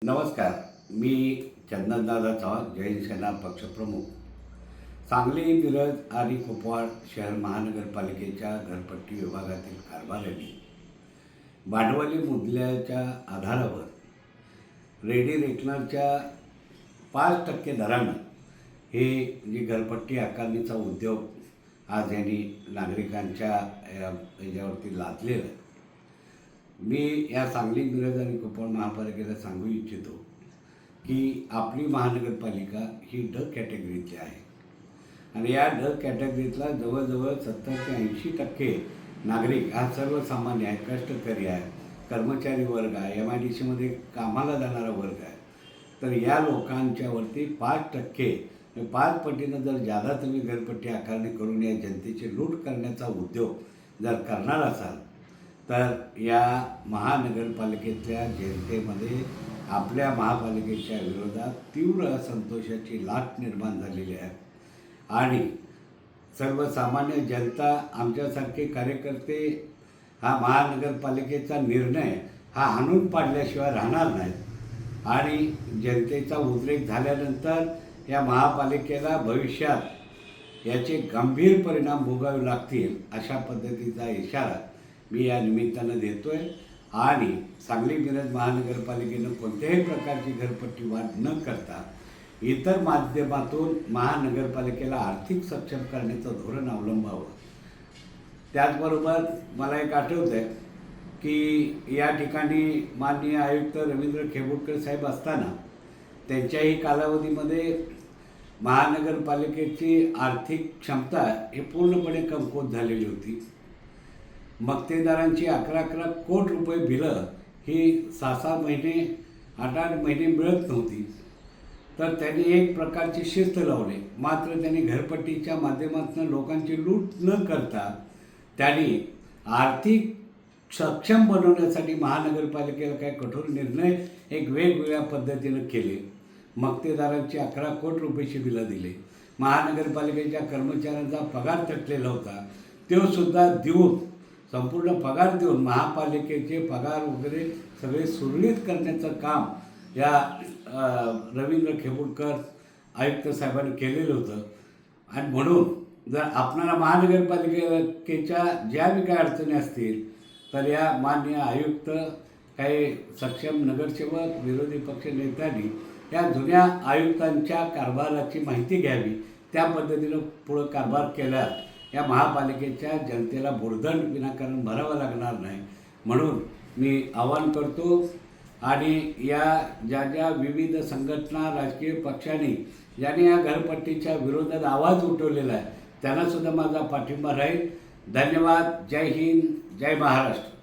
नमस्कार. मी चंदनदादा चव्हाण, जय हिंद सेना पक्षप्रमुख. सांगली, मिरज आणि कुपवाड शहर महानगरपालिकेच्या घरपट्टी विभागातील कारभाऱ्यांनी भांडवली मूल्याच्या आधारावर रेडी रेकनरच्या 5% दरानं हे जी घरपट्टी आकारणीचा उद्योग आज यांनी नागरिकांच्या याच्यावरती लादलेला आहे. मी या सांगली, मिरज आणि कुपवाड महापालिकेला सांगू इच्छितो की आपली महानगरपालिका ही ड कॅटेगरीतली आहे आणि या ड कॅटेगरीतला जवळजवळ 70 ते 80% नागरिक हा सर्वसामान्य आहे, कष्टकरी आहे, कर्मचारी वर्ग आहे, MIDCमध्ये कामाला जाणारा वर्ग आहे. तर या लोकांच्यावरती 5% 5 पटीनं जर जादा तुम्ही घरपट्टी आकारणी करून या जनतेची लूट करण्याचा उद्योग जर करणार असाल तर या महानगरपालिकेतल्या जनतेमध्ये आपल्या महापालिकेच्या विरोधात तीव्र असंतोषाची लाट निर्माण झालेली आहे आणि सर्वसामान्य जनता आमच्यासारखे कार्यकर्ते हा महानगरपालिकेचा निर्णय हा आणून पाडल्याशिवाय राहणार नाहीत आणि जनतेचा उद्रेक झाल्यानंतर या महापालिकेला भविष्यात याचे गंभीर परिणाम भोगावे लागतील अशा पद्धतीचा इशारा मी या निमित्तानं देतो आहे. आणि सांगली, मिरज महानगरपालिकेनं कोणत्याही प्रकारची घरपट्टी वाढ न करता इतर माध्यमातून महानगरपालिकेला आर्थिक सक्षम करण्याचं धोरण अवलंबावं. त्याचबरोबर मला एक आठवतं आहे की या ठिकाणी माननीय आयुक्त रवींद्र खेबुडकर साहेब असताना त्यांच्याही कालावधीमध्ये महानगरपालिकेची आर्थिक क्षमता हे पूर्णपणे कमकुवत झालेली होती. मक्तेदारांची 11-11 कोटी रुपये बिलं ही 6-6 महिने 8-8 महिने मिळत नव्हती. तर त्यांनी एक प्रकारची शिस्त लावली. मात्र त्यांनी घरपट्टीच्या माध्यमातून लोकांची लूट न करता त्यांनी आर्थिक सक्षम बनवण्यासाठी महानगरपालिकेला काही कठोर निर्णय एक वेगवेगळ्या पद्धतीनं केले. मक्तेदारांची 11 कोटी रुपयाची बिलं दिले. महानगरपालिकेच्या कर्मचाऱ्यांचा पगार थकलेला होता, तो सुद्धा देऊन संपूर्ण पगार देऊन महापालिकेचे पगार वगैरे सगळे सुरळीत करण्याचं काम या रवींद्र खेबुडकर आयुक्त साहेबांनी केलेलं होतं. आणि म्हणून जर आपणाला महानगरपालिकेच्या ज्या बी काही अडचणी असतील तर या माननीय आयुक्त, काही सक्षम नगरसेवक, विरोधी पक्ष नेत्यांनी या जुन्या आयुक्तांच्या कारभाराची माहिती घ्यावी. त्या पद्धतीनं पुढं कारभार केल्यास या महापालिकेच्या जनतेला भुर्दंड विनाकारण भरावं लागणार नाही. म्हणून मी आवाहन करतो आणि या ज्या विविध संघटना, राजकीय पक्षांनी ज्यांनी या घरपट्टीच्या विरोधात आवाज उठवलेला आहे त्यांनासुद्धा माझा पाठिंबा राहील. धन्यवाद. जय हिंद, जय महाराष्ट्र.